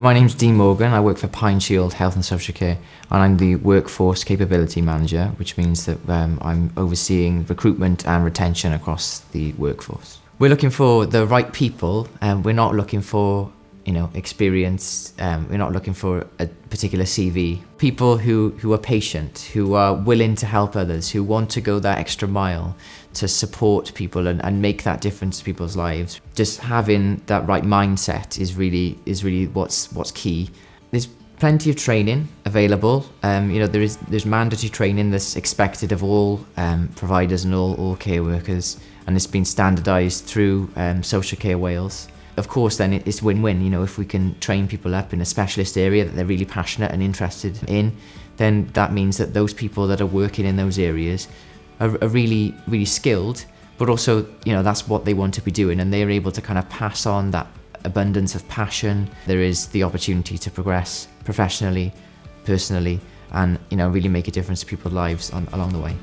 My name's Dean Morgan. I work for Pineshield Health and Social Care, and I'm the Workforce Capability Manager, which means that I'm overseeing recruitment and retention across the workforce. We're looking for the right people, and we're not looking for experience. We're not looking for a particular CV. People who are patient, who are willing to help others, who want to go that extra mile to support people and make that difference to people's lives. Just having that right mindset is really what's key. There's plenty of training available. There's mandatory training that's expected of all providers and all care workers, and it's been standardised through Social Care Wales. Of course, then it's win-win. If we can train people up in a specialist area that they're really passionate and interested in, then that means that those people that are working in those areas are really, really skilled, but also, that's what they want to be doing, and they're able to kind of pass on that abundance of passion. There is the opportunity to progress professionally, personally, and really make a difference to people's lives along the way.